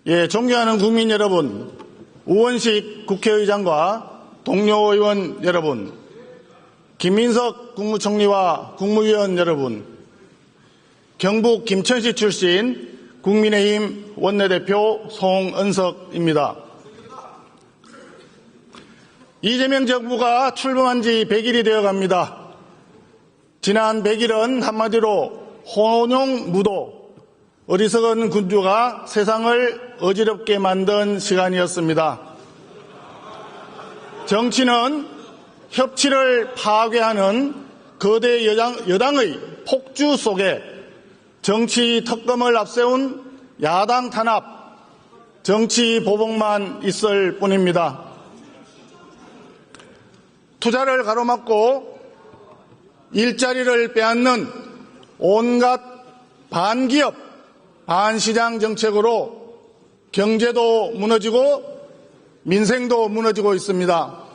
예, 존경하는 국민 여러분, 우원식 국회의장과 동료 의원 여러분, 김민석 국무총리와 국무위원 여러분, 경북 김천시 출신 국민의힘 원내대표 송은석입니다. 이재명 정부가 출범한 지 100일이 되어갑니다. 지난 100일은 한마디로 혼용무도, 어리석은 군주가 세상을 어지럽게 만든 시간이었습니다. 정치는 협치를 파괴하는 거대 여당의 폭주 속에 정치 특검을 앞세운 야당 탄압, 정치 보복만 있을 뿐입니다. 투자를 가로막고 일자리를 빼앗는 온갖 반기업, 반시장 정책으로 경제도 무너지고 민생도 무너지고 있습니다.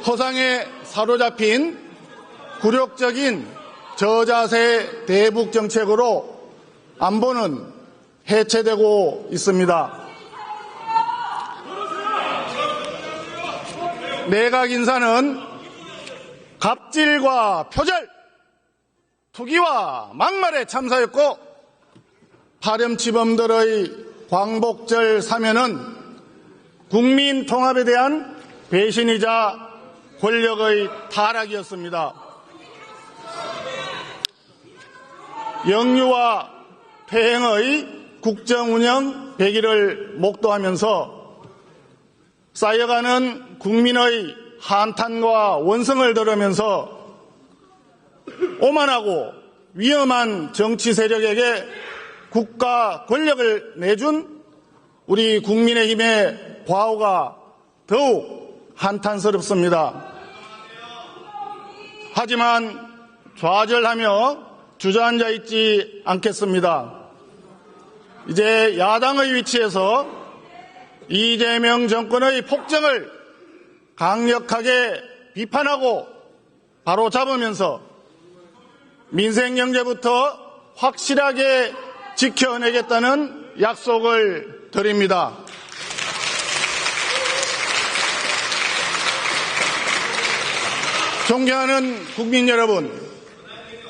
허상에 사로잡힌 굴욕적인 저자세 대북 정책으로 안보는 해체되고 있습니다. 내각 인사는 갑질과 표절, 투기와 막말에 참사였고, 파렴치범들의 광복절 사면은 국민 통합에 대한 배신이자 권력의 타락이었습니다. 영유아 퇴행의 국정운영 100일을 목도하면서 쌓여가는 국민의 한탄과 원성을 들으면서 오만하고 위험한 정치 세력에게 국가 권력을 내준 우리 국민의힘의 과오가 더욱 한탄스럽습니다. 하지만 좌절하며 주저앉아 있지 않겠습니다. 이제 야당의 위치에서 이재명 정권의 폭정을 강력하게 비판하고 바로잡으면서 민생경제부터 확실하게 지켜내겠다는 약속을 드립니다. 존경하는 국민 여러분,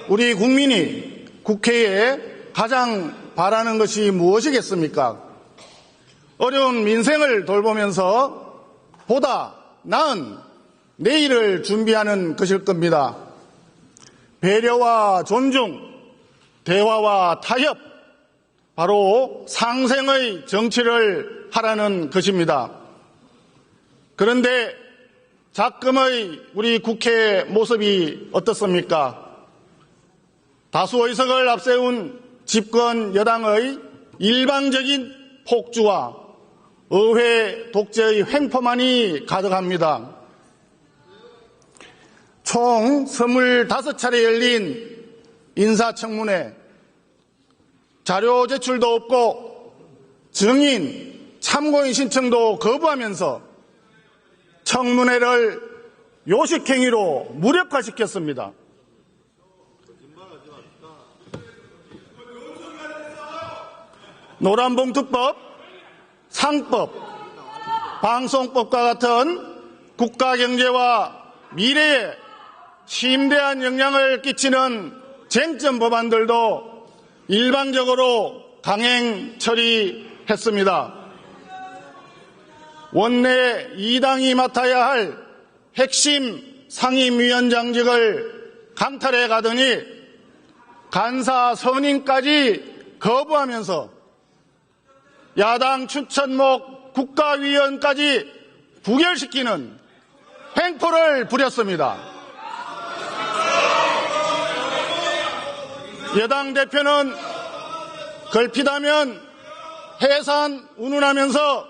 우리 국민이 국회에 가장 바라는 것이 무엇이겠습니까? 어려운 민생을 돌보면서 보다 나은 내일을 준비하는 것일 겁니다. 배려와 존중, 대화와 타협, 바로 상생의 정치를 하라는 것입니다. 그런데 작금의 우리 국회 모습이 어떻습니까? 다수 의석을 앞세운 집권 여당의 일방적인 폭주와 의회 독재의 횡포만이 가득합니다. 총 25차례 열린 인사청문회, 자료 제출도 없고 증인, 참고인 신청도 거부하면서 청문회를 요식행위로 무력화시켰습니다. 노란봉투법, 상법, 방송법과 같은 국가경제와 미래에 심대한 영향을 끼치는 쟁점 법안들도 일방적으로 강행 처리했습니다. 원내 2당이 맡아야 할 핵심 상임위원장직을 강탈해 가더니 간사 선임까지 거부하면서 야당 추천목 국가위원까지 부결시키는 횡포를 부렸습니다. 여당 대표는 걸핏하면 해산 운운하면서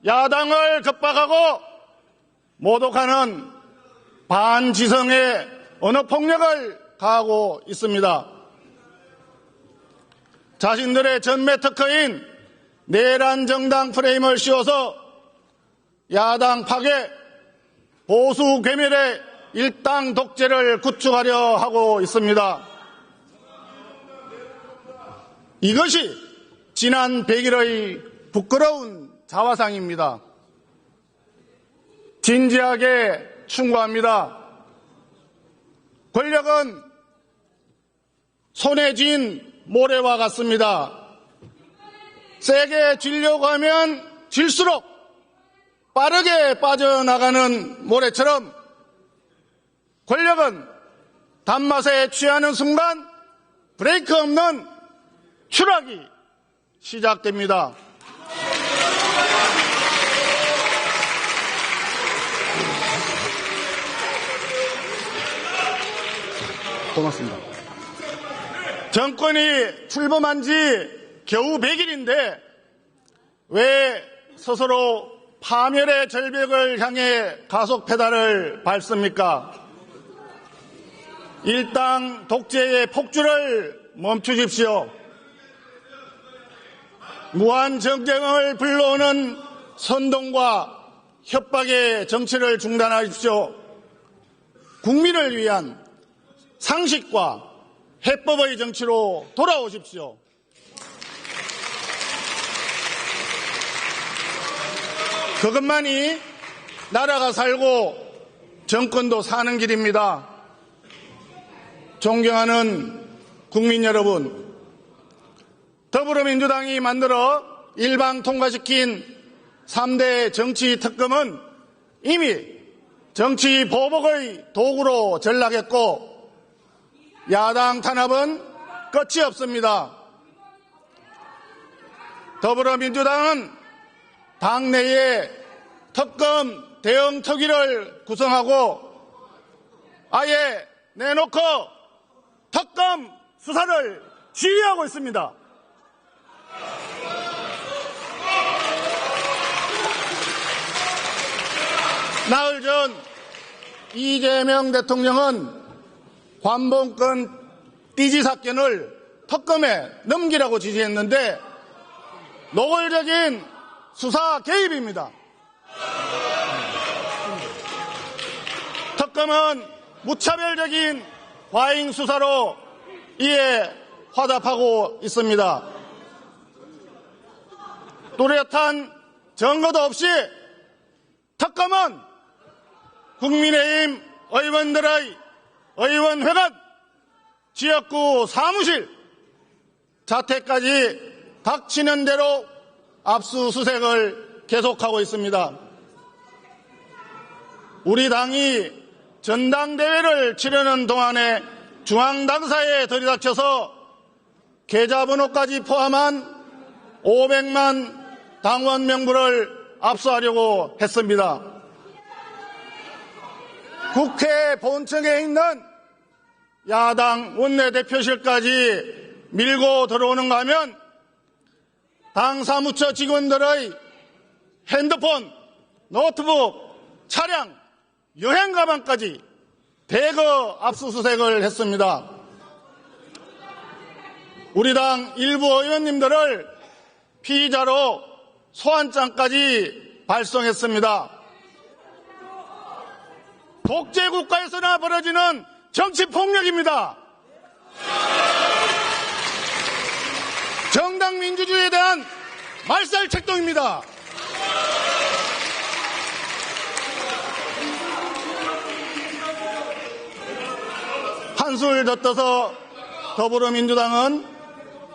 야당을 겁박하고 모독하는 반지성의 언어폭력을 가하고 있습니다. 자신들의 전매 특허인 내란 정당 프레임을 씌워서 야당 파괴, 보수 괴멸에 일당 독재를 구축하려 하고 있습니다. 이것이 지난 100일의 부끄러운 자화상입니다. 진지하게 충고합니다. 권력은 손에 쥔 모래와 같습니다. 세게 쥐려고 하면 질수록 빠르게 빠져나가는 모래처럼 권력은 단맛에 취하는 순간 브레이크 없는 추락이 시작됩니다. 고맙습니다. 정권이 출범한 지 겨우 100일인데 왜 스스로 파멸의 절벽을 향해 가속 페달을 밟습니까? 일당 독재의 폭주를 멈추십시오. 무한 정쟁을 불러오는 선동과 협박의 정치를 중단하십시오. 국민을 위한 상식과 해법의 정치로 돌아오십시오. 그것만이 나라가 살고 정권도 사는 길입니다. 존경하는 국민 여러분, 더불어민주당이 만들어 일방 통과시킨 3대 정치 특검은 이미 정치 보복의 도구로 전락했고 야당 탄압은 끝이 없습니다. 더불어민주당은 당내에 특검 대응 특위를 구성하고 아예 내놓고 특검 수사를 지휘하고 있습니다. 나흘 전 이재명 대통령은 관봉권 띠지 사건을 특검에 넘기라고 지시했는데 노골적인 수사 개입입니다. 특검은 무차별적인 과잉 수사로 이에 화답하고 있습니다. 뚜렷한 증거도 없이 특검은 국민의힘 의원들의 의원회관, 지역구 사무실, 자택까지 닥치는 대로 압수수색을 계속하고 있습니다. 우리 당이 전당대회를 치르는 동안에 중앙당사에 들이닥쳐서 계좌번호까지 포함한 500만 당원 명부를 압수하려고 했습니다. 국회 본청에 있는 야당 원내대표실까지 밀고 들어오는가 하면 당 사무처 직원들의 핸드폰, 노트북, 차량, 여행 가방까지 대거 압수수색을 했습니다. 우리 당 일부 의원님들을 피의자로 소환장까지 발송했습니다. 독재국가에서나 벌어지는 정치폭력입니다. 정당 민주주의에 대한 말살책동입니다. 한술 더 떠서 더불어민주당은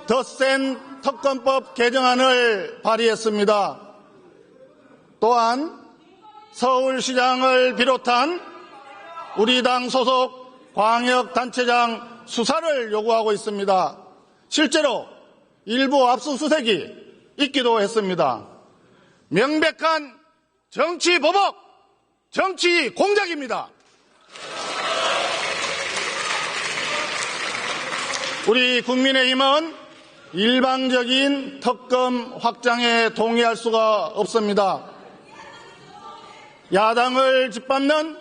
더 센 특검법 개정안을 발의했습니다. 또한 서울시장을 비롯한 우리 당 소속 광역단체장 수사를 요구하고 있습니다. 실제로 일부 압수수색이 있기도 했습니다. 명백한 정치 보복, 정치 공작입니다. 우리 국민의힘은 일방적인 특검 확장에 동의할 수가 없습니다. 야당을 짓밟는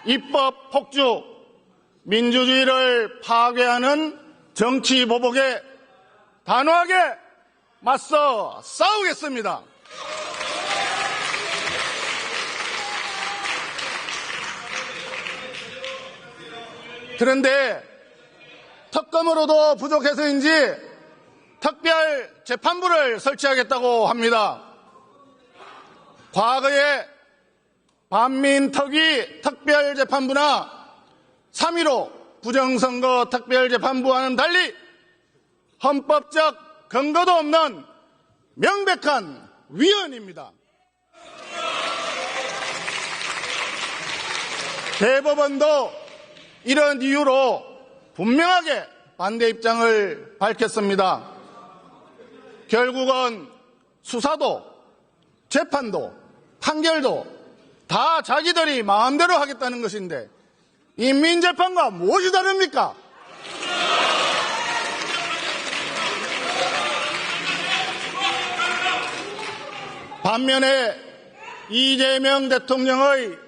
입법 폭주, 민주주의를 파괴하는 정치 보복에 단호하게 맞서 싸우겠습니다. 그런데 특검으로도 부족해서인지 특별 재판부를 설치하겠다고 합니다. 과거에 반민특위 특별재판부나 3.15 부정선거 특별재판부와는 달리 헌법적 근거도 없는 명백한 위헌입니다. 대법원도 이런 이유로 분명하게 반대 입장을 밝혔습니다. 결국은 수사도 재판도 판결도 다 자기들이 마음대로 하겠다는 것인데 인민재판과 무엇이 다릅니까? 반면에 이재명 대통령의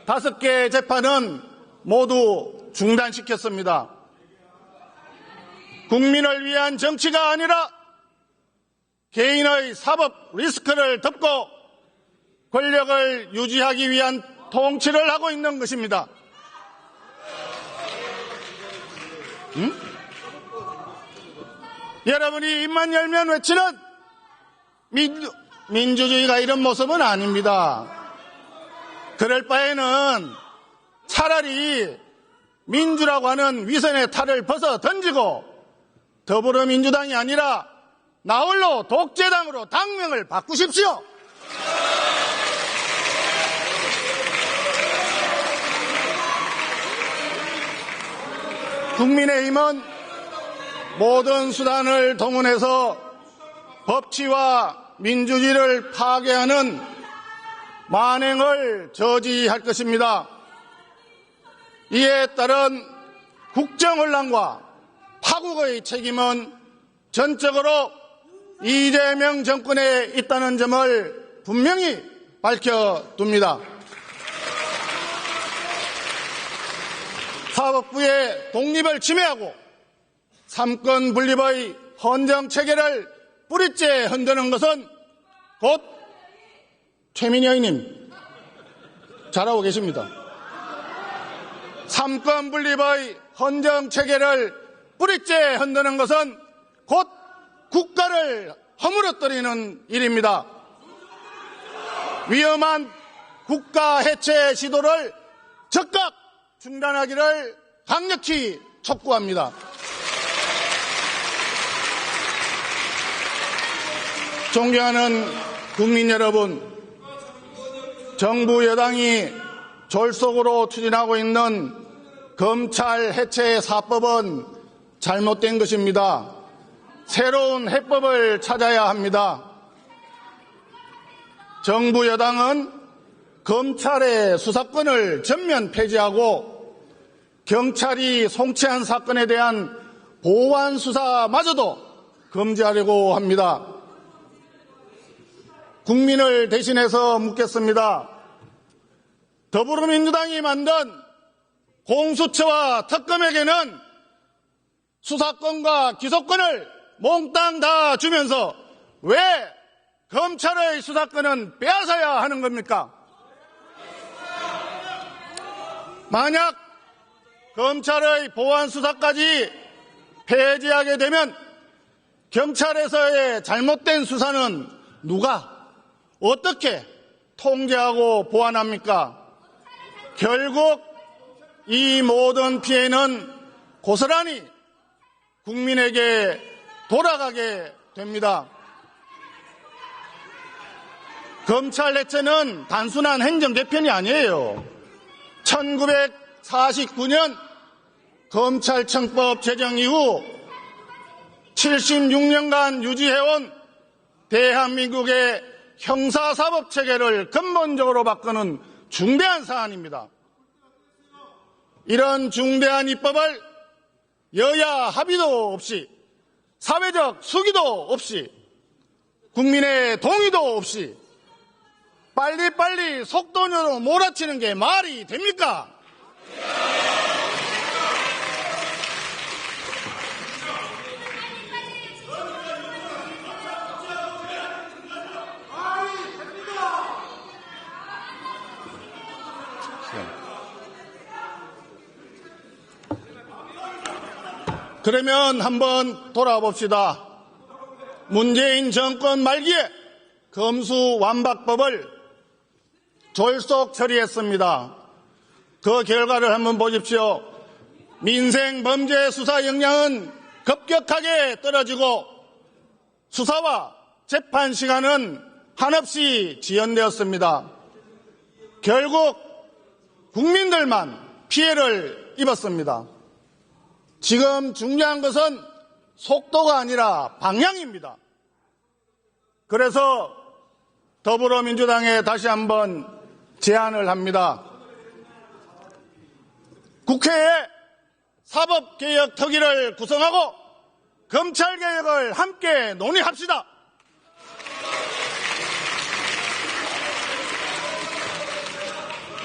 5개 재판은 모두 중단시켰습니다. 국민을 위한 정치가 아니라 개인의 사법 리스크를 덮고 권력을 유지하기 위한 통치를 하고 있는 것입니다. 여러분이 입만 열면 외치는 민주주의가 이런 모습은 아닙니다. 그럴 바에는 차라리 민주라고 하는 위선의 탈을 벗어 던지고 더불어민주당이 아니라 나홀로 독재당으로 당명을 바꾸십시오. 국민의힘은 모든 수단을 동원해서 법치와 민주주의를 파괴하는 만행을 저지할 것입니다. 이에 따른 국정혼란과 파국의 책임은 전적으로 이재명 정권에 있다는 점을 분명히 밝혀둡니다. 사법부의 독립을 침해하고 삼권 분립의 헌정체계를 뿌리째 흔드는 것은 곧 최민희 의원님 잘하고 계십니다. 삼권 분립의 헌정체계를 뿌리째 흔드는 것은 곧 국가를 허물어뜨리는 일입니다. 위험한 국가 해체 시도를 즉각 중단하기를 강력히 촉구합니다. 존경하는 국민 여러분, 정부 여당이 졸속으로 추진하고 있는 검찰 해체 사법은 잘못된 것입니다. 새로운 해법을 찾아야 합니다. 정부 여당은 검찰의 수사권을 전면 폐지하고 경찰이 송치한 사건에 대한 보완 수사마저도 금지하려고 합니다. 국민을 대신해서 묻겠습니다. 더불어민주당이 만든 공수처와 특검에게는 수사권과 기소권을 몽땅 다 주면서 왜 검찰의 수사권은 빼앗아야 하는 겁니까? 만약 검찰의 보완 수사까지 폐지하게 되면 경찰에서의 잘못된 수사는 누가 어떻게 통제하고 보완합니까? 결국 이 모든 피해는 고스란히 국민에게 돌아가게 됩니다. 검찰 해체는 단순한 행정 개편이 아니에요. 1949년 검찰청법 제정 이후 76년간 유지해온 대한민국의 형사사법체계를 근본적으로 바꾸는 중대한 사안입니다. 이런 중대한 입법을 여야 합의도 없이 사회적 수기도 없이 국민의 동의도 없이 빨리빨리 속도로 몰아치는 게 말이 됩니까? 그러면 한번 돌아봅시다. 문재인 정권 말기에 검수완박법을 졸속 처리했습니다. 그 결과를 한번 보십시오. 민생범죄 수사 역량은 급격하게 떨어지고 수사와 재판 시간은 한없이 지연되었습니다. 결국 국민들만 피해를 입었습니다. 지금 중요한 것은 속도가 아니라 방향입니다. 그래서 더불어민주당에 다시 한번 제안을 합니다. 국회에 사법개혁특위를 구성하고 검찰개혁을 함께 논의합시다.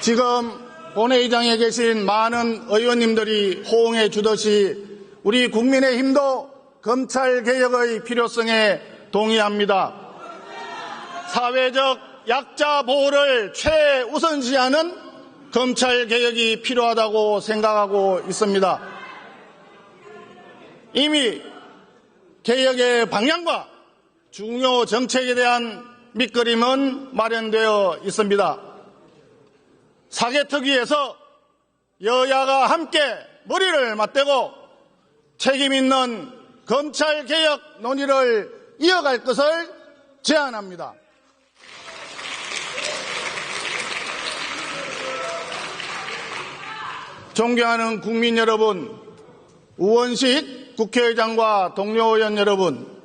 지금 본회의장에 계신 많은 의원님들이 호응해 주듯이 우리 국민의힘도 검찰개혁의 필요성에 동의합니다. 사회적 약자 보호를 최우선시하는 검찰개혁이 필요하다고 생각하고 있습니다. 이미 개혁의 방향과 중요 정책에 대한 밑그림은 마련되어 있습니다. 사개특위에서 여야가 함께 머리를 맞대고 책임있는 검찰개혁 논의를 이어갈 것을 제안합니다. 존경하는 국민 여러분, 우원식 국회의장과 동료 의원 여러분,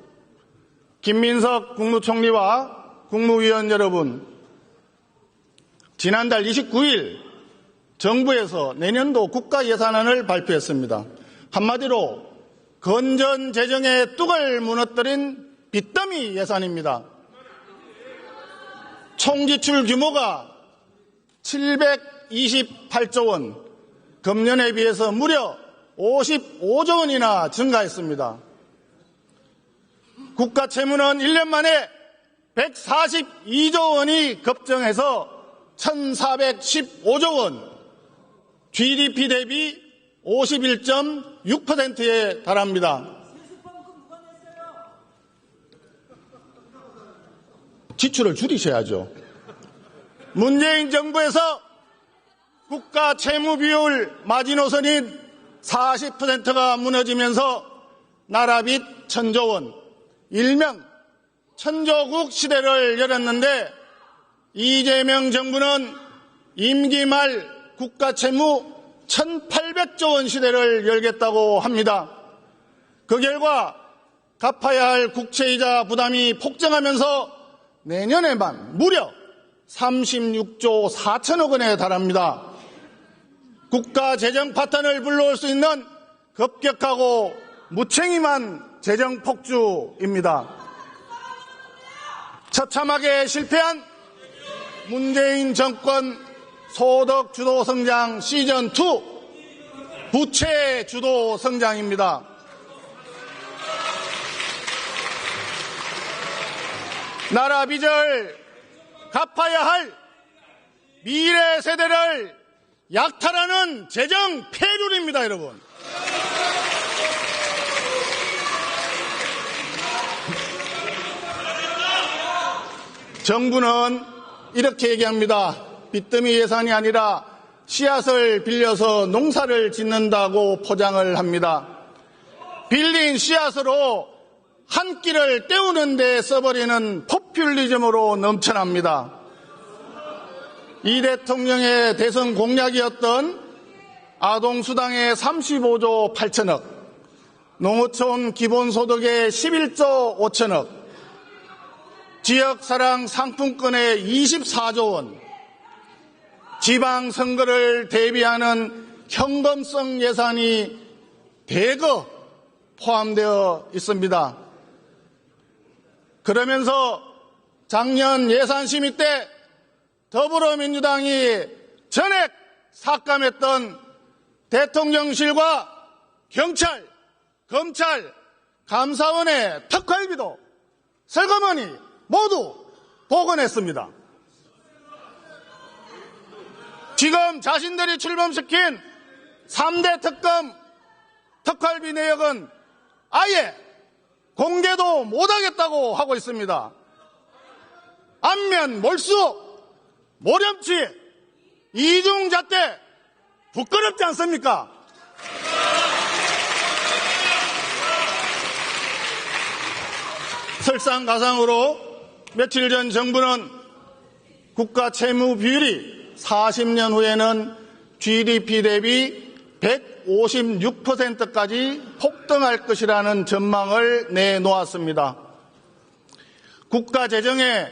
김민석 국무총리와 국무위원 여러분, 지난달 29일 정부에서 내년도 국가예산안을 발표했습니다. 한마디로 건전 재정의 뚝을 무너뜨린 빚더미 예산입니다. 총지출 규모가 728조 원, 금년에 비해서 무려 55조 원이나 증가했습니다. 국가 채무는 1년 만에 142조 원이 급증해서 1,415조 원, GDP 대비 51.6%에 달합니다. 지출을 줄이셔야죠. 문재인 정부에서 국가 채무 비율 마지노선인 40%가 무너지면서 나라빚 1,000조 원, 일명 천조국 시대를 열었는데 이재명 정부는 임기 말 국가 채무 1,800조 원 시대를 열겠다고 합니다. 그 결과 갚아야 할 국채이자 부담이 폭증하면서 내년에만 무려 36조 4천억 원에 달합니다. 국가 재정 파탄을 불러올 수 있는 급격하고 무책임한 재정 폭주입니다. 처참하게 실패한 문재인 정권 소득 주도 성장 시즌2 부채 주도 성장입니다. 나라 빚을 갚아야 할 미래 세대를 약탈하는 재정 폐륜입니다, 여러분. 정부는 이렇게 얘기합니다. 빚더미 예산이 아니라 씨앗을 빌려서 농사를 짓는다고 포장을 합니다. 빌린 씨앗으로 한 끼를 때우는 데 써버리는 포퓰리즘으로 넘쳐납니다. 이 대통령의 대선 공약이었던 아동수당의 35조 8천억, 농어촌 기본소득의 11조 5천억, 지역사랑 상품권의 24조 원, 지방선거를 대비하는 현금성 예산이 대거 포함되어 있습니다. 그러면서 작년 예산심의 때 더불어민주당이 전액 삭감했던 대통령실과 경찰, 검찰, 감사원의 특활비도 슬그머니 모두 복원했습니다. 지금 자신들이 출범시킨 3대 특검 특활비 내역은 아예 공개도 못하겠다고 하고 있습니다. 안면, 몰수, 모렴치, 이중잣대 부끄럽지 않습니까? 설상가상으로 며칠 전 정부는 국가 채무 비율이 40년 후에는 GDP 대비 156%까지 폭등할 것이라는 전망을 내놓았습니다. 국가 재정에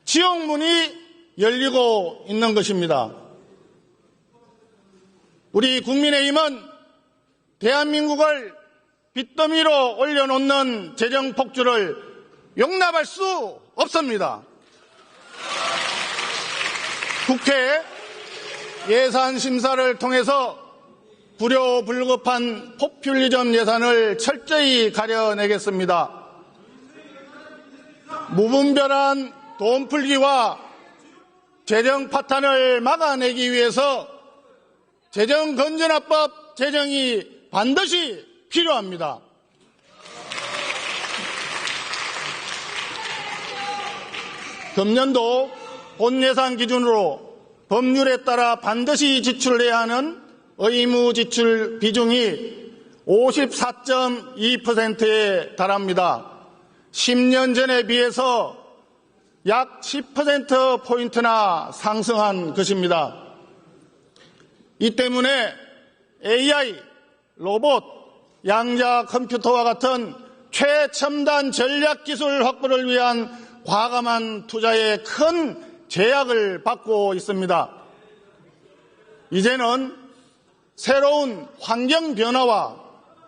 지옥문이 열리고 있는 것입니다. 우리 국민의힘은 대한민국을 빚더미로 올려놓는 재정 폭주를 용납할 수 없습니다. 국회 예산 심사를 통해서 불효불급한 포퓰리즘 예산을 철저히 가려내겠습니다. 무분별한 돈 풀기와 재정 파탄을 막아내기 위해서 재정건전화법 제정이 반드시 필요합니다. 금년도 본예산 기준으로 법률에 따라 반드시 지출해야 하는 의무 지출 비중이 54.2%에 달합니다. 10년 전에 비해서 약 10%포인트나 상승한 것입니다. 이 때문에 AI, 로봇, 양자 컴퓨터와 같은 최첨단 전략기술 확보를 위한 과감한 투자에 큰 제약을 받고 있습니다. 이제는 새로운 환경 변화와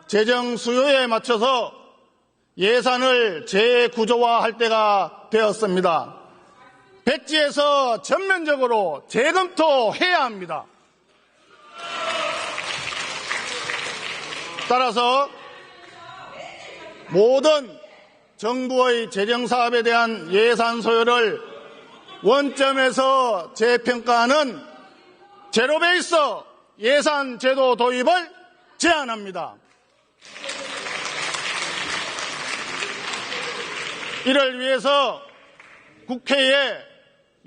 재정 수요에 맞춰서 예산을 재구조화할 때가 되었습니다. 백지에서 전면적으로 재검토해야 합니다. 따라서 모든 정부의 재정사업에 대한 예산 소요를 원점에서 재평가하는 제로베이스 예산 제도 도입을 제안합니다. 이를 위해서 국회에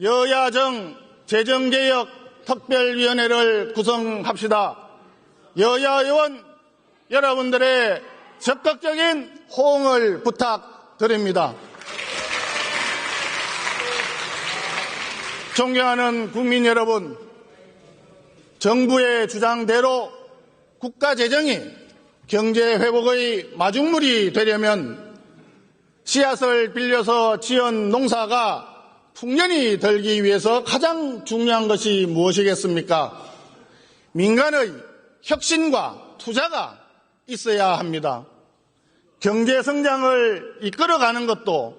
여야정 재정개혁 특별위원회를 구성합시다. 여야 의원 여러분들의 적극적인 호응을 부탁드립니다. 존경하는 국민 여러분, 정부의 주장대로 국가 재정이 경제 회복의 마중물이 되려면 씨앗을 빌려서 지은 농사가 풍년이 들기 위해서 가장 중요한 것이 무엇이겠습니까? 민간의 혁신과 투자가 있어야 합니다. 경제 성장을 이끌어가는 것도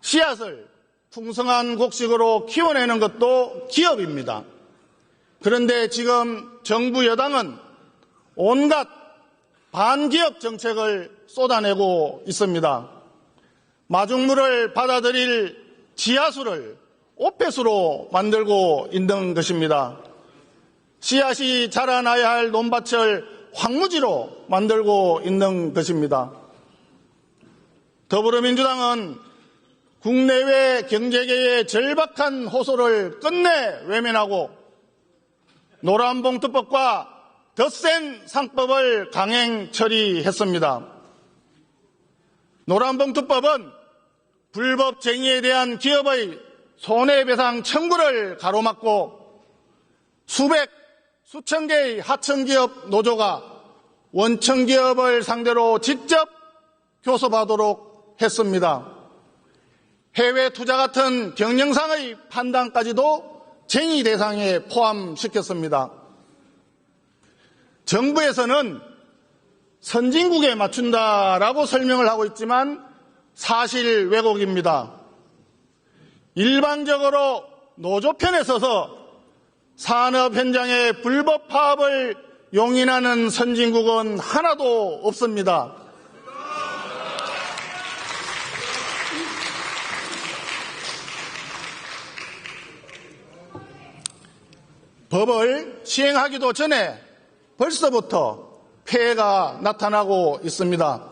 씨앗을 풍성한 곡식으로 키워내는 것도 기업입니다. 그런데 지금 정부 여당은 온갖 반기업 정책을 쏟아내고 있습니다. 마중물을 받아들일 지하수를 오폐수로 만들고 있는 것입니다. 씨앗이 자라나야 할 논밭을 황무지로 만들고 있는 것입니다. 더불어민주당은 국내외 경제계의 절박한 호소를 끝내 외면하고 노란봉투법과 덧센 상법을 강행 처리했습니다. 노란봉투법은 불법쟁이에 대한 기업의 손해배상 청구를 가로막고 수천 개의 하청기업 노조가 원청기업을 상대로 직접 교섭하도록 했습니다. 해외 투자 같은 경영상의 판단까지도 쟁의 대상에 포함시켰습니다. 정부에서는 선진국에 맞춘다라고 설명을 하고 있지만 사실 왜곡입니다. 일반적으로 노조 편에 서서 산업 현장의 불법 파업을 용인하는 선진국은 하나도 없습니다. 법을 시행하기도 전에 벌써부터 폐해가 나타나고 있습니다.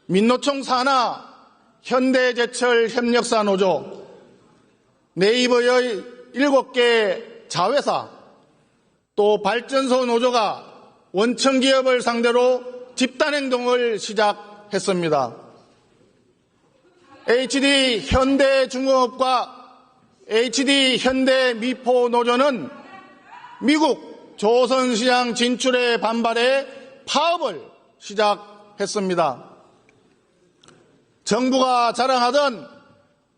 민노총 산하 현대제철 협력사노조, 네이버의 7개 자회사, 또 발전소 노조가 원청기업을 상대로 집단행동을 시작했습니다. HD 현대중공업과 HD 현대미포노조는 미국 조선시장 진출에 반발해 파업을 시작했습니다. 정부가 자랑하던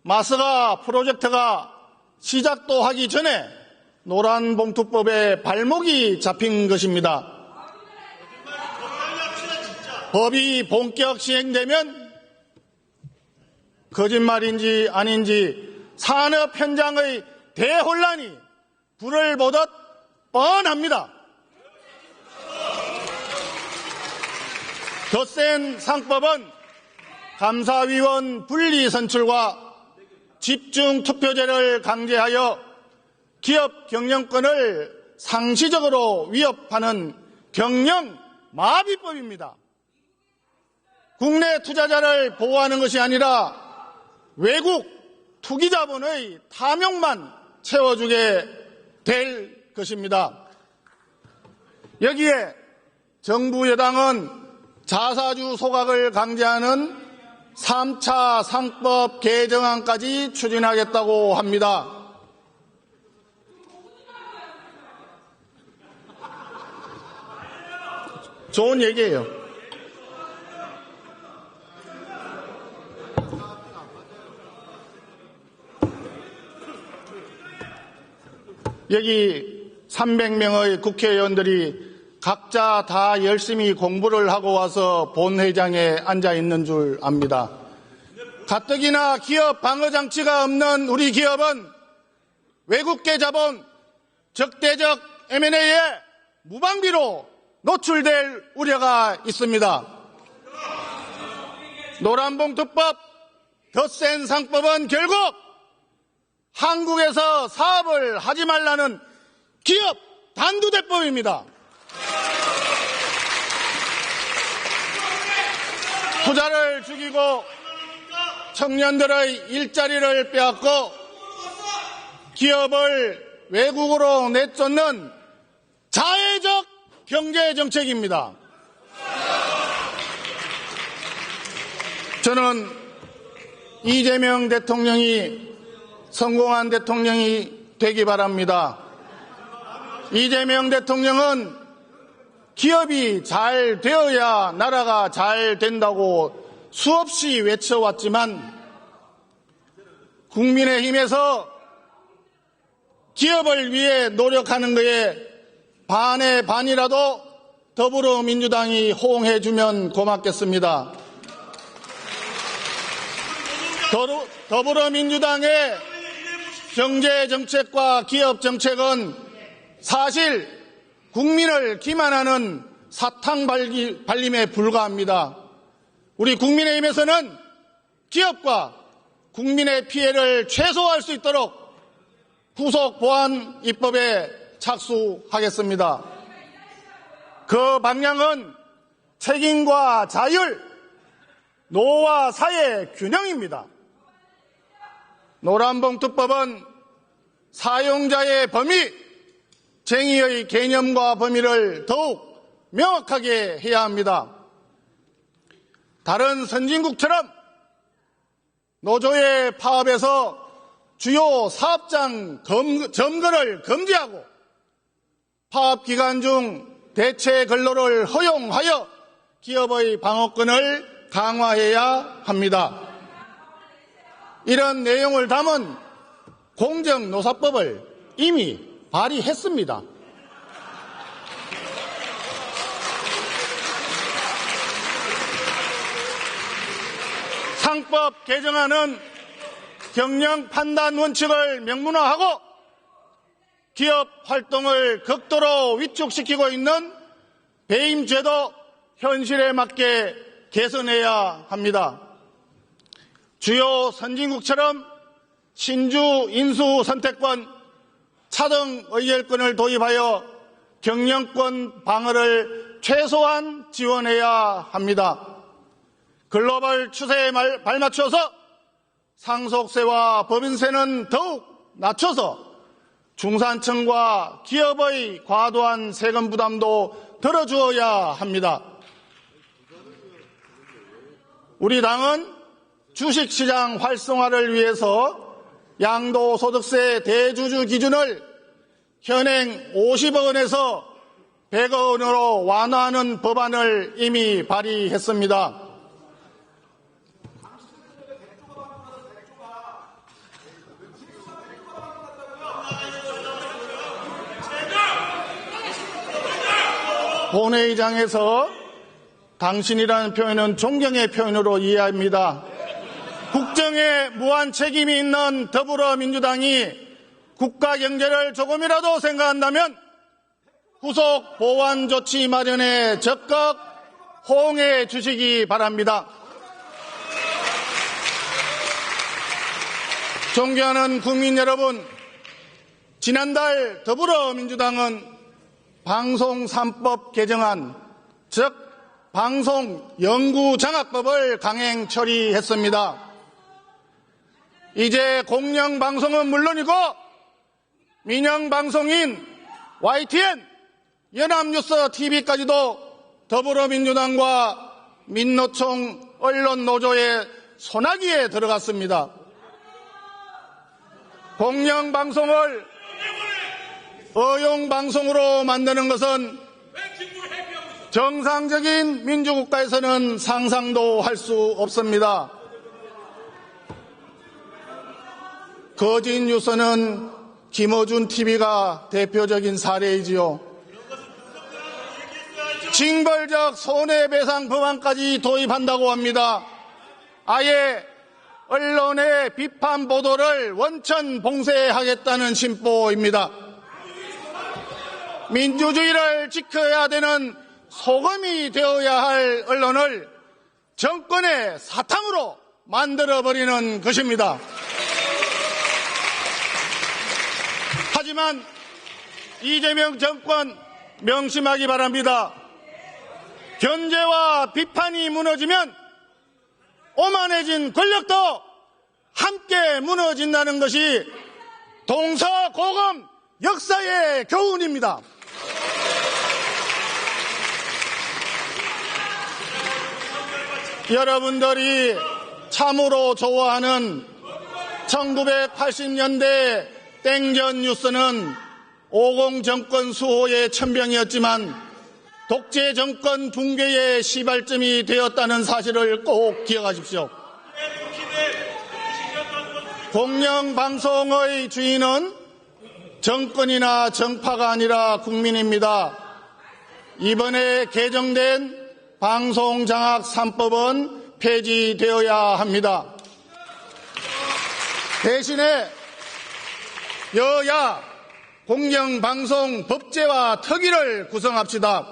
마스가 프로젝트가 시작도 하기 전에 노란봉투법에 발목이 잡힌 것입니다. 법이 본격 시행되면 거짓말인지 아닌지 산업 현장의 대혼란이 불을 보듯 뻔합니다. 더 센 상법은 감사위원 분리 선출과 집중 투표제를 강제하여 기업 경영권을 상시적으로 위협하는 경영 마비법입니다. 국내 투자자를 보호하는 것이 아니라 외국 투기 자본의 탐욕만 채워주게 될 것입니다. 여기에 정부 여당은 자사주 소각을 강제하는 3차 상법 개정안까지 추진하겠다고 합니다. 좋은 얘기예요. 여기 300명의 국회의원들이 각자 다 열심히 공부를 하고 와서 본회의장에 앉아 있는 줄 압니다. 가뜩이나 기업 방어 장치가 없는 우리 기업은 외국계 자본, 적대적 M&A에 무방비로 노출될 우려가 있습니다. 노란봉투법, 더 센 상법은 결국 한국에서 사업을 하지 말라는 기업 단두대법입니다. 투자를 죽이고 청년들의 일자리를 빼앗고 기업을 외국으로 내쫓는 자해적 경제정책입니다. 저는 이재명 대통령이 성공한 대통령이 되기 바랍니다. 이재명 대통령은 기업이 잘 되어야 나라가 잘 된다고 수없이 외쳐왔지만 국민의힘에서 기업을 위해 노력하는 것에 반의 반이라도 더불어민주당이 호응해주면 고맙겠습니다. 더불어민주당의 경제정책과 기업정책은 사실 국민을 기만하는 사탕 발림에 불과합니다. 우리 국민의힘에서는 기업과 국민의 피해를 최소화할 수 있도록 후속 보안 입법에 착수하겠습니다. 그 방향은 책임과 자율, 노와 사의 균형입니다. 노란봉투법은 사용자의 범위, 쟁의의 개념과 범위를 더욱 명확하게 해야 합니다. 다른 선진국처럼 노조의 파업에서 주요 사업장 점거를 금지하고 파업 기간 중 대체 근로를 허용하여 기업의 방어권을 강화해야 합니다. 이런 내용을 담은 공정노사법을 이미 발의했습니다. 상법 개정안은 경영 판단 원칙을 명문화하고 기업 활동을 극도로 위축시키고 있는 배임제도 현실에 맞게 개선해야 합니다. 주요 선진국처럼 신주 인수 선택권, 차등 의결권을 도입하여 경영권 방어를 최소한 지원해야 합니다. 글로벌 추세에 발맞춰서 상속세와 법인세는 더욱 낮춰서 중산층과 기업의 과도한 세금 부담도 덜어주어야 합니다. 우리 당은 주식시장 활성화를 위해서 양도소득세 대주주 기준을 현행 50억 원에서 100억 원으로 완화하는 법안을 이미 발의했습니다. 본회의장에서 당신이라는 표현은 존경의 표현으로 이해합니다. 국정에 무한 책임이 있는 더불어민주당이 국가 경제를 조금이라도 생각한다면 후속 보완 조치 마련에 적극 호응해 주시기 바랍니다. 존경하는 국민 여러분, 지난달 더불어민주당은 방송 3법 개정안, 즉 방송 연구장악법을 강행 처리했습니다. 이제 공영방송은 물론이고 민영방송인 YTN, 연합뉴스 TV까지도 더불어민주당과 민노총 언론노조의 소나기에 들어갔습니다. 공영방송을 어용방송으로 만드는 것은 정상적인 민주국가에서는 상상도 할 수 없습니다. 거짓 뉴스는 김어준 TV가 대표적인 사례이지요. 징벌적 손해배상 법안까지 도입한다고 합니다. 아예 언론의 비판 보도를 원천 봉쇄하겠다는 심보입니다. 민주주의를 지켜야 되는 소금이 되어야 할 언론을 정권의 사탕으로 만들어버리는 것입니다. 하지만 이재명 정권 명심하기 바랍니다. 견제와 비판이 무너지면 오만해진 권력도 함께 무너진다는 것이 동서고금 역사의 교훈입니다. 여러분들이 참으로 좋아하는 1980년대 땡전 뉴스는 50 정권 수호의 천병이었지만 독재 정권 붕괴의 시발점이 되었다는 사실을 꼭 기억하십시오. 공영방송의 주인은 정권이나 정파가 아니라 국민입니다. 이번에 개정된 방송장악 3법은 폐지되어야 합니다. 대신에 여야 공영방송 법제화 특위를 구성합시다.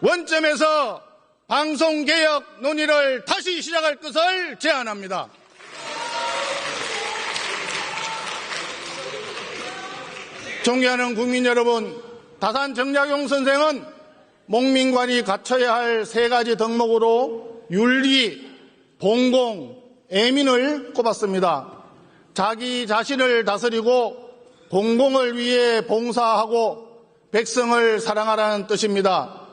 원점에서 방송개혁 논의를 다시 시작할 것을 제안합니다. 존경하는 국민 여러분, 다산 정약용 선생은 목민관이 갖춰야 할 세 가지 덕목으로 윤리, 봉공, 애민을 꼽았습니다. 자기 자신을 다스리고 공공을 위해 봉사하고 백성을 사랑하라는 뜻입니다.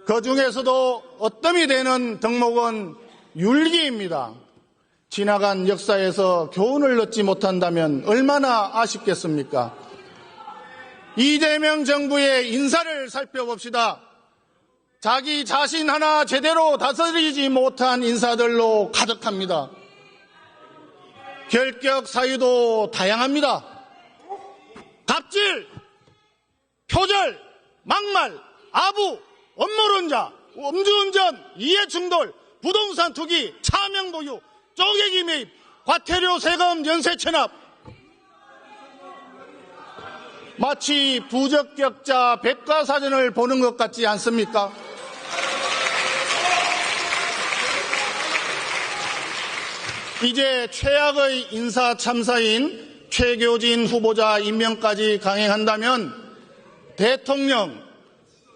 그 중에서도 어뜸이 되는 덕목은 윤리입니다. 지나간 역사에서 교훈을 얻지 못한다면 얼마나 아쉽겠습니까? 이재명 정부의 인사를 살펴봅시다. 자기 자신 하나 제대로 다스리지 못한 인사들로 가득합니다. 결격 사유도 다양합니다. 갑질, 표절, 막말, 아부, 업무론자, 음주운전, 이해충돌, 부동산 투기, 차명보유, 쪼개기 매입, 과태료 세금 연쇄 체납. 마치 부적격자 백과사전을 보는 것 같지 않습니까? 이제 최악의 인사 참사인 최교진 후보자 임명까지 강행한다면 대통령,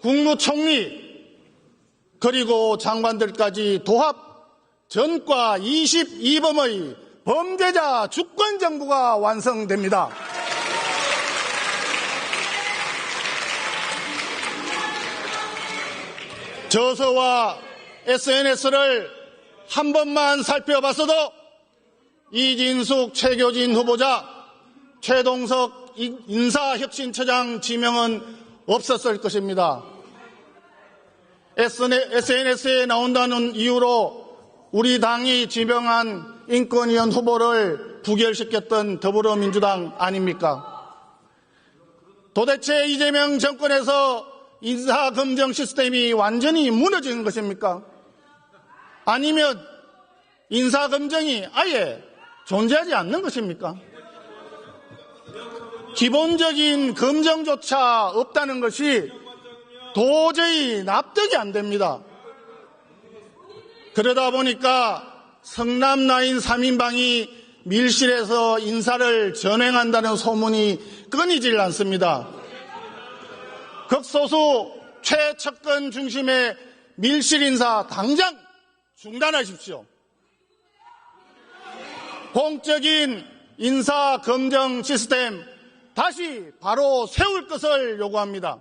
국무총리, 그리고 장관들까지 도합 전과 22범의 범죄자 주권정부가 완성됩니다. 저서와 SNS를 한 번만 살펴봤어도 이진숙, 최교진 후보자, 최동석 인사혁신처장 지명은 없었을 것입니다. SNS에 나온다는 이유로 우리 당이 지명한 인권위원 후보를 부결시켰던 더불어민주당 아닙니까? 도대체 이재명 정권에서 인사검증 시스템이 완전히 무너진 것입니까? 아니면 인사검증이 아예 존재하지 않는 것입니까? 기본적인 검증조차 없다는 것이 도저히 납득이 안 됩니다. 그러다 보니까 성남라인 3인방이 밀실에서 인사를 전횡한다는 소문이 끊이질 않습니다. 극소수 최측근 중심의 밀실 인사 당장 중단하십시오. 공적인 인사 검증 시스템 다시 바로 세울 것을 요구합니다.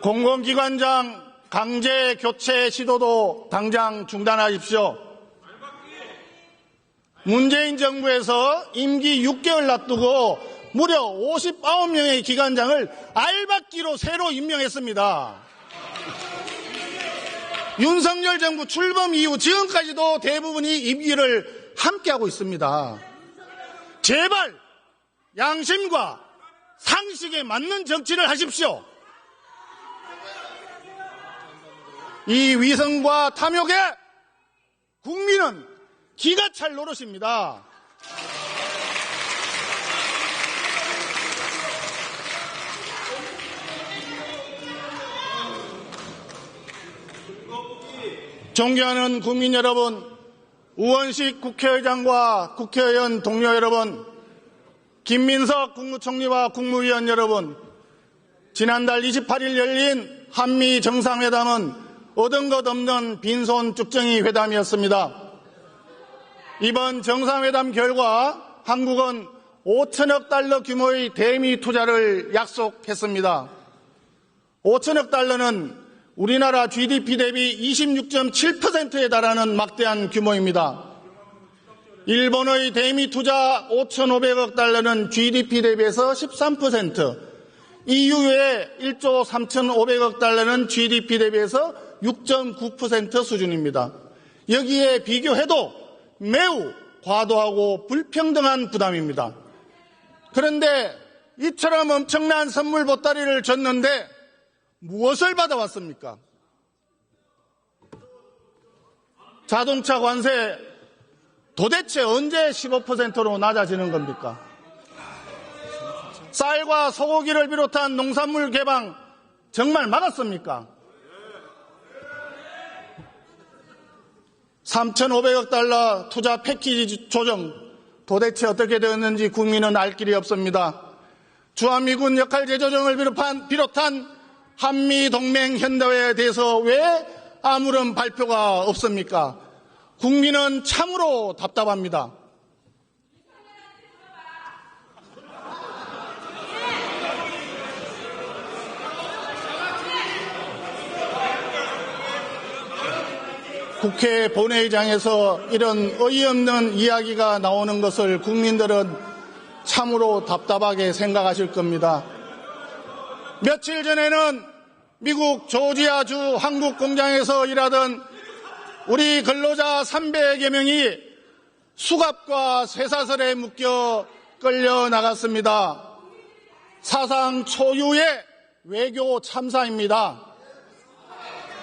공공기관장 강제 교체 시도도 당장 중단하십시오. 문재인 정부에서 임기 6개월 놔두고 무려 59명의 기관장을 알박기로 새로 임명했습니다. 윤석열 정부 출범 이후 지금까지도 대부분이 임기를 함께하고 있습니다. 제발 양심과 상식에 맞는 정치를 하십시오. 이 위선과 탐욕에 국민은 기가 찰 노릇입니다. 존경하는 국민 여러분, 우원식 국회의장과 국회의원 동료 여러분, 김민석 국무총리와 국무위원 여러분, 지난달 28일 열린 한미 정상회담은 얻은 것 없는 빈손 쭉정이 회담이었습니다. 이번 정상회담 결과 한국은 5천억 달러 규모의 대미 투자를 약속했습니다. 5천억 달러는 우리나라 GDP 대비 26.7%에 달하는 막대한 규모입니다. 일본의 대미 투자 5,500억 달러는 GDP 대비해서 13%, EU의 1조 3,500억 달러는 GDP 대비해서 6.9% 수준입니다. 여기에 비교해도 매우 과도하고 불평등한 부담입니다. 그런데 이처럼 엄청난 선물 보따리를 줬는데 무엇을 받아왔습니까? 자동차 관세 도대체 언제 15%로 낮아지는 겁니까? 쌀과 소고기를 비롯한 농산물 개방 정말 막았습니까? 3,500억 달러 투자 패키지 조정 도대체 어떻게 되었는지 국민은 알 길이 없습니다. 주한미군 역할 재조정을 비롯한 한미동맹 현대화에 대해서 왜 아무런 발표가 없습니까? 국민은 참으로 답답합니다. 국회 본회의장에서 이런 어이없는 이야기가 나오는 것을 국민들은 참으로 답답하게 생각하실 겁니다. 며칠 전에는 미국 조지아주 한국 공장에서 일하던 우리 근로자 300여 명이 수갑과 쇠사슬에 묶여 끌려 나갔습니다. 사상 초유의 외교 참사입니다.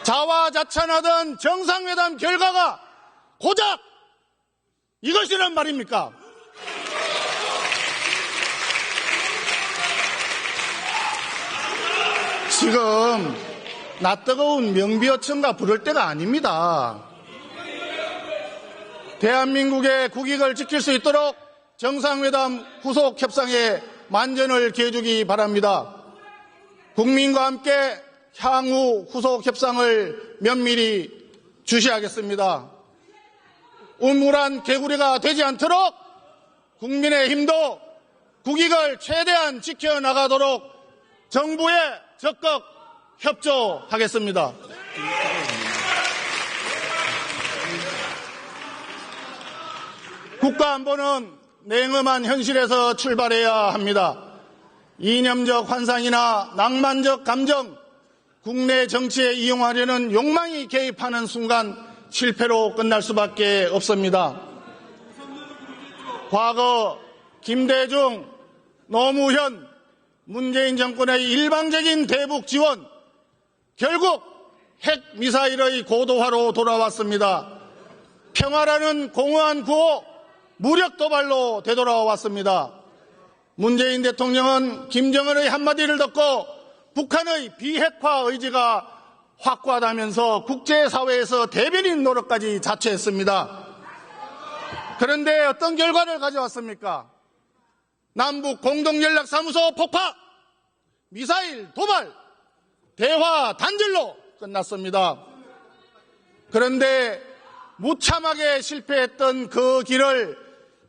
자화자찬하던 정상회담 결과가 고작 이것이란 말입니까? 지금 낯뜨거운 명비어천가 부를 때가 아닙니다. 대한민국의 국익을 지킬 수 있도록 정상회담 후속 협상에 만전을 기해주기 바랍니다. 국민과 함께 향후 후속 협상을 면밀히 주시하겠습니다. 우물한 개구리가 되지 않도록 국민의힘도 국익을 최대한 지켜나가도록 정부에 적극 협조하겠습니다. 국가안보는 냉엄한 현실에서 출발해야 합니다. 이념적 환상이나 낭만적 감정, 국내 정치에 이용하려는 욕망이 개입하는 순간 실패로 끝날 수밖에 없습니다. 과거 김대중, 노무현, 문재인 정권의 일방적인 대북 지원, 결국 핵미사일의 고도화로 돌아왔습니다. 평화라는 공허한 구호, 무력 도발로 되돌아왔습니다. 문재인 대통령은 김정은의 한마디를 듣고 북한의 비핵화 의지가 확고하다면서 국제사회에서 대변인 노릇까지 자처했습니다. 그런데 어떤 결과를 가져왔습니까? 남북 공동연락사무소 폭파, 미사일 도발, 대화 단절로 끝났습니다. 그런데 무참하게 실패했던 그 길을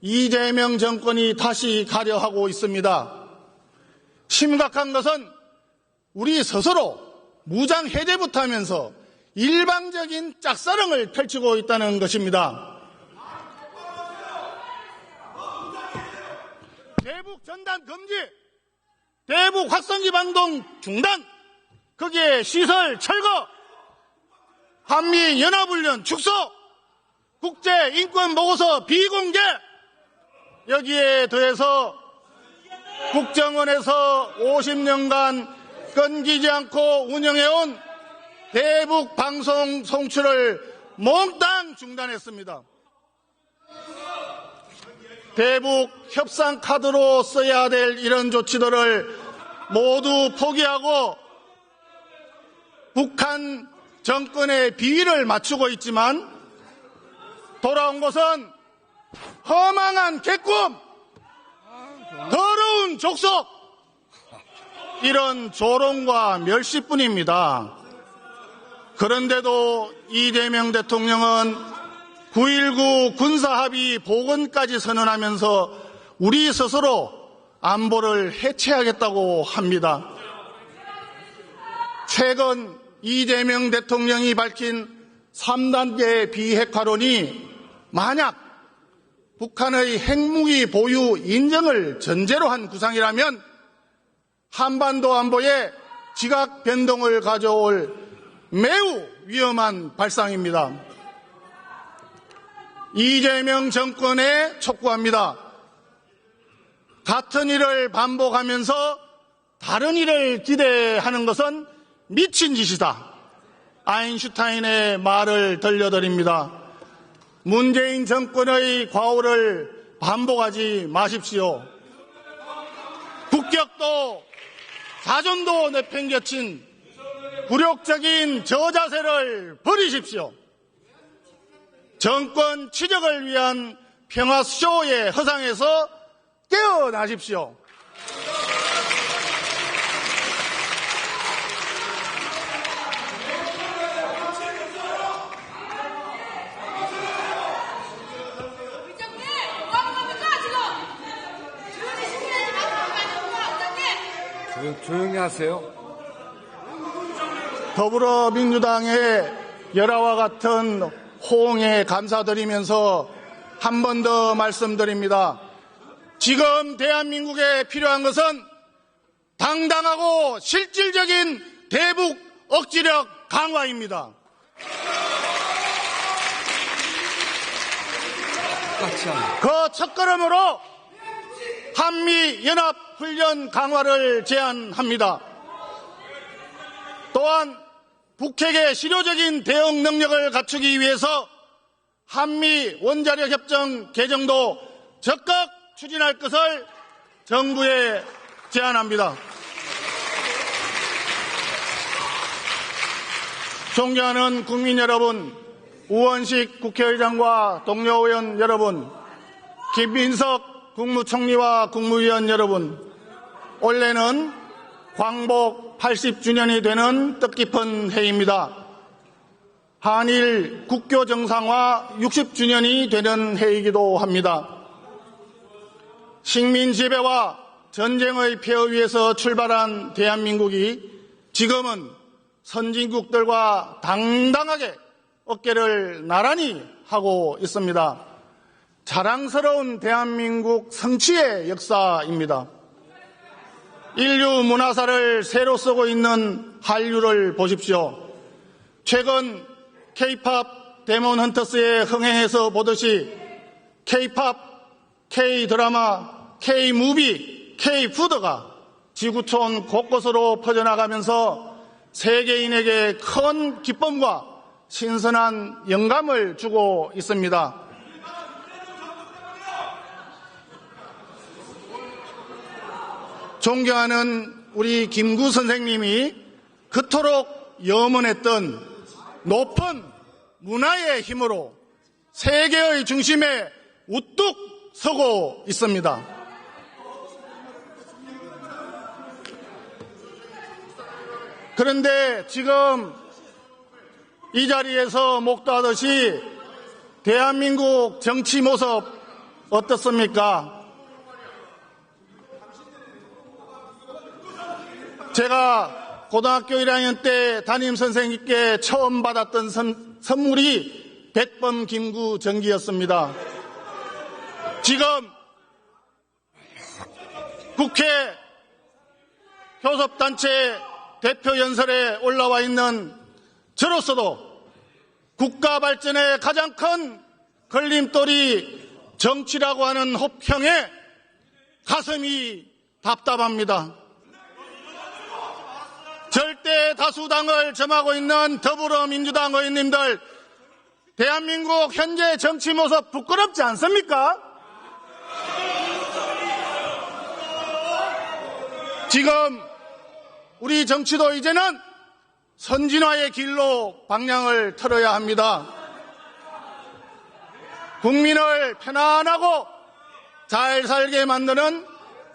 이재명 정권이 다시 가려 하고 있습니다. 심각한 것은 우리 스스로 무장 해제부터 하면서 일방적인 짝사랑을 펼치고 있다는 것입니다. 대북 전단 금지, 대북 확성기 방동 중단, 거기에 시설 철거, 한미 연합훈련 축소, 국제인권보고서 비공개, 여기에 더해서 국정원에서 50년간 끊기지 않고 운영해온 대북 방송 송출을 몽땅 중단했습니다. 대북 협상 카드로 써야 될 이런 조치들을 모두 포기하고 북한 정권의 비위를 맞추고 있지만 돌아온 것은 허망한 개꿈, 더러운 족속, 이런 조롱과 멸시뿐입니다. 그런데도 이재명 대통령은 9.19 군사합의 복원까지 선언하면서 우리 스스로 안보를 해체하겠다고 합니다. 최근 이재명 대통령이 밝힌 3단계 비핵화론이 만약 북한의 핵무기 보유 인정을 전제로 한 구상이라면 한반도 안보에 지각 변동을 가져올 매우 위험한 발상입니다. 이재명 정권에 촉구합니다. 같은 일을 반복하면서 다른 일을 기대하는 것은 미친 짓이다. 아인슈타인의 말을 들려드립니다. 문재인 정권의 과오를 반복하지 마십시오. 국격도 자존도 내팽겨친 굴욕적인 저자세를 버리십시오. 정권 취적을 위한 평화쇼의 허상에서 깨어나십시오. 조용히 하세요. 더불어민주당의 열화와 같은 호응에 감사드리면서 한 번 더 말씀드립니다. 지금 대한민국에 필요한 것은 당당하고 실질적인 대북 억지력 강화입니다. 그 첫걸음으로 한미연합훈련 강화를 제안합니다. 또한 북핵의 실효적인 대응 능력을 갖추기 위해서 한미 원자력 협정 개정도 적극 추진할 것을 정부에 제안합니다. 존경하는 국민 여러분, 우원식 국회의장과 동료 의원 여러분, 김민석 국무총리와 국무위원 여러분, 올해는 광복 80주년이 되는 뜻깊은 해입니다. 한일 국교 정상화 60주년이 되는 해이기도 합니다. 식민 지배와 전쟁의 폐허 위에서 출발한 대한민국이 지금은 선진국들과 당당하게 어깨를 나란히 하고 있습니다. 자랑스러운 대한민국 성취의 역사입니다. 인류 문화사를 새로 쓰고 있는 한류를 보십시오. 최근 K-팝 데몬 헌터스의 흥행에서 보듯이 K-팝, K-드라마, K-무비, K-푸드가 지구촌 곳곳으로 퍼져나가면서 세계인에게 큰 기쁨과 신선한 영감을 주고 있습니다. 존경하는 우리 김구 선생님이 그토록 염원했던 높은 문화의 힘으로 세계의 중심에 우뚝 서고 있습니다. 그런데 지금 이 자리에서 목도하듯이 대한민국 정치 모습 어떻습니까? 제가 고등학교 1학년 때 담임 선생님께 처음 받았던 선물이 백범 김구 전기였습니다. 지금 국회 교섭단체 대표 연설에 올라와 있는 저로서도 국가 발전의 가장 큰 걸림돌이 정치라고 하는 혹평에 가슴이 답답합니다. 절대 다수당을 점하고 있는 더불어민주당 의원님들, 대한민국 현재 정치 모습 부끄럽지 않습니까? 지금 우리 정치도 이제는 선진화의 길로 방향을 틀어야 합니다. 국민을 편안하고 잘 살게 만드는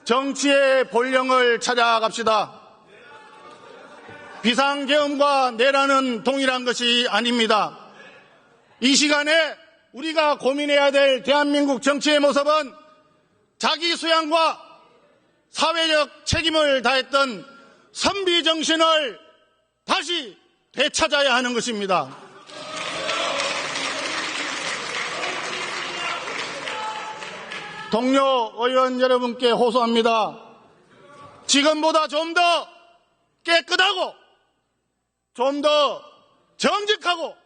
정치의 본령을 찾아갑시다. 비상계엄과 내란은 동일한 것이 아닙니다. 이 시간에 우리가 고민해야 될 대한민국 정치의 모습은 자기 수양과 사회적 책임을 다했던 선비정신을 다시 되찾아야 하는 것입니다. 동료 의원 여러분께 호소합니다. 지금보다 좀 더 깨끗하고 좀 더 정직하고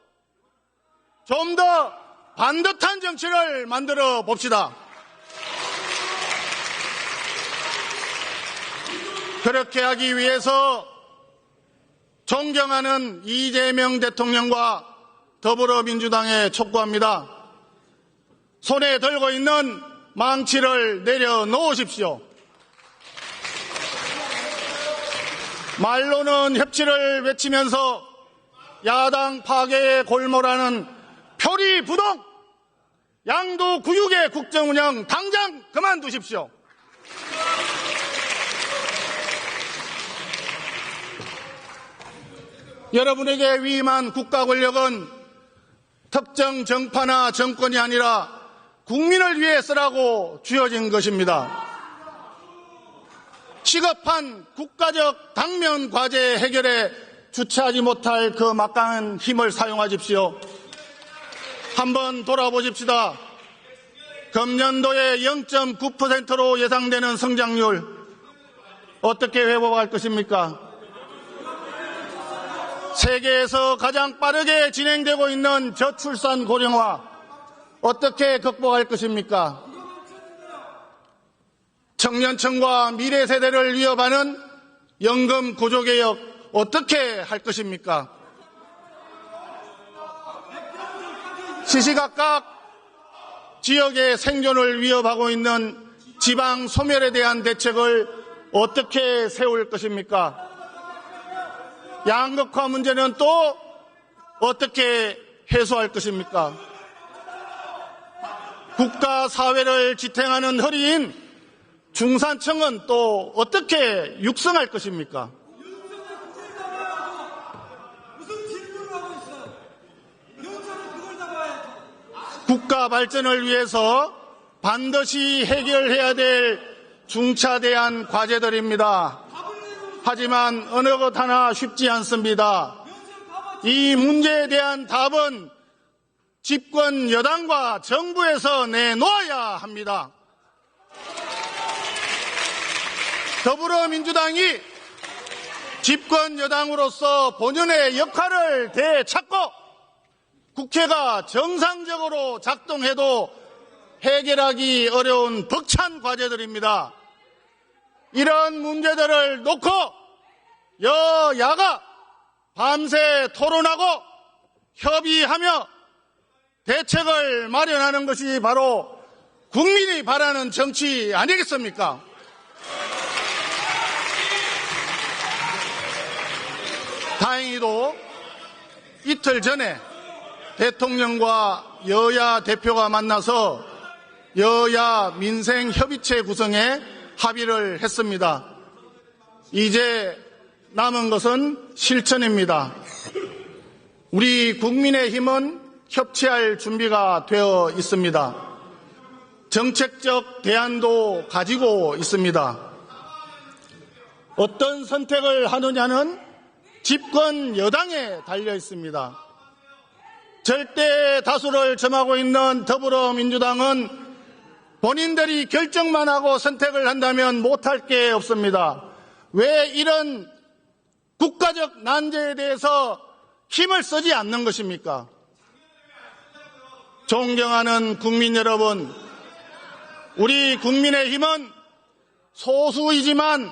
좀 더 반듯한 정치를 만들어 봅시다. 그렇게 하기 위해서 존경하는 이재명 대통령과 더불어민주당에 촉구합니다. 손에 들고 있는 망치를 내려놓으십시오. 말로는 협치를 외치면서 야당 파괴에 골몰하는 표리부동 양도구육의 국정운영 당장 그만두십시오. 여러분에게 위임한 국가 권력은 특정 정파나 정권이 아니라 국민을 위해 쓰라고 주어진 것입니다. 시급한 국가적 당면 과제 해결에 주체하지 못할 그 막강한 힘을 사용하십시오. 한번 돌아보십시다. 금년도에 0.9%로 예상되는 성장률 어떻게 회복할 것입니까? 세계에서 가장 빠르게 진행되고 있는 저출산 고령화 어떻게 극복할 것입니까? 청년층과 미래 세대를 위협하는 연금 구조개혁 어떻게 할 것입니까? 시시각각 지역의 생존을 위협하고 있는 지방 소멸에 대한 대책을 어떻게 세울 것입니까? 양극화 문제는 또 어떻게 해소할 것입니까? 국가 사회를 지탱하는 허리인 중산층은 또 어떻게 육성할 것입니까? 국가 발전을 위해서 반드시 해결해야 될 중차대한 과제들입니다. 하지만 어느 것 하나 쉽지 않습니다. 이 문제에 대한 답은 집권 여당과 정부에서 내놓아야 합니다. 더불어민주당이 집권 여당으로서 본연의 역할을 되찾고 국회가 정상적으로 작동해도 해결하기 어려운 벅찬 과제들입니다. 이런 문제들을 놓고 여야가 밤새 토론하고 협의하며 대책을 마련하는 것이 바로 국민이 바라는 정치 아니겠습니까? 다행히도 이틀 전에 대통령과 여야 대표가 만나서 여야 민생협의체 구성에 합의를 했습니다. 이제 남은 것은 실천입니다. 우리 국민의힘은 협치할 준비가 되어 있습니다. 정책적 대안도 가지고 있습니다. 어떤 선택을 하느냐는 집권 여당에 달려 있습니다. 절대 다수를 점하고 있는 더불어민주당은 본인들이 결정만 하고 선택을 한다면 못할 게 없습니다. 왜 이런 국가적 난제에 대해서 힘을 쓰지 않는 것입니까? 존경하는 국민 여러분, 우리 국민의힘은 소수이지만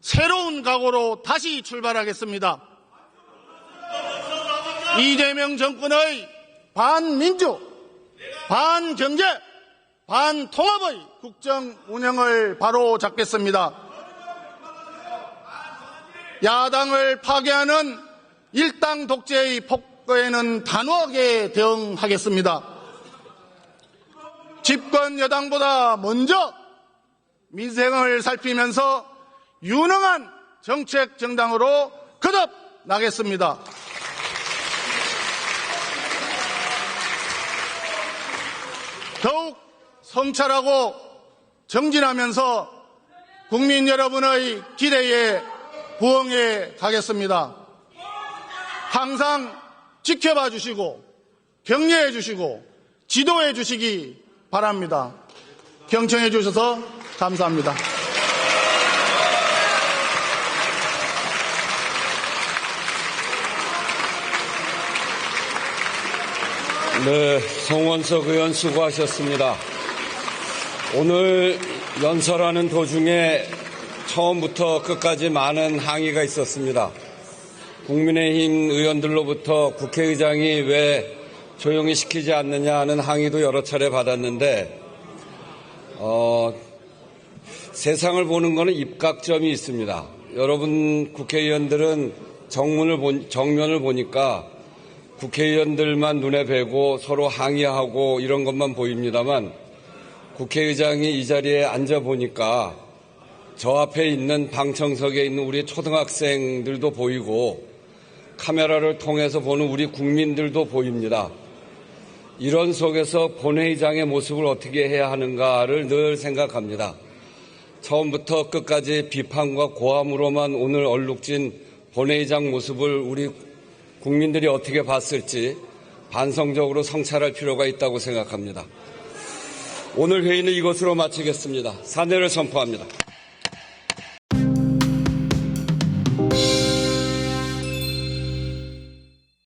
새로운 각오로 다시 출발하겠습니다. 이재명 정권의 반민주, 반경제, 반통합의 국정 운영을 바로 잡겠습니다. 야당을 파괴하는 일당 독재의 폭거에는 단호하게 대응하겠습니다. 집권 여당보다 먼저 민생을 살피면서 유능한 정책 정당으로 거듭 나겠습니다. 더욱 성찰하고 정진하면서 국민 여러분의 기대에 부응해 가겠습니다. 항상 지켜봐 주시고 격려해 주시고 지도해 주시기 바랍니다. 경청해 주셔서 감사합니다. 네, 송원석 의원 수고하셨습니다. 오늘 연설하는 도중에 처음부터 끝까지 많은 항의가 있었습니다. 국민의힘 의원들로부터 국회의장이 왜 조용히 시키지 않느냐 하는 항의도 여러 차례 받았는데 세상을 보는 것은 입각점이 있습니다. 여러분 국회의원들은 정면을 보니까 국회의원들만 눈에 뵈고 서로 항의하고 이런 것만 보입니다만 국회의장이 이 자리에 앉아보니까 저 앞에 있는 방청석에 있는 우리 초등학생들도 보이고 카메라를 통해서 보는 우리 국민들도 보입니다. 이런 속에서 본회의장의 모습을 어떻게 해야 하는가를 늘 생각합니다. 처음부터 끝까지 비판과 고함으로만 오늘 얼룩진 본회의장 모습을 우리 국민들이 어떻게 봤을지 반성적으로 성찰할 필요가 있다고 생각합니다. 오늘 회의는 이것으로 마치겠습니다. 사내를 선포합니다.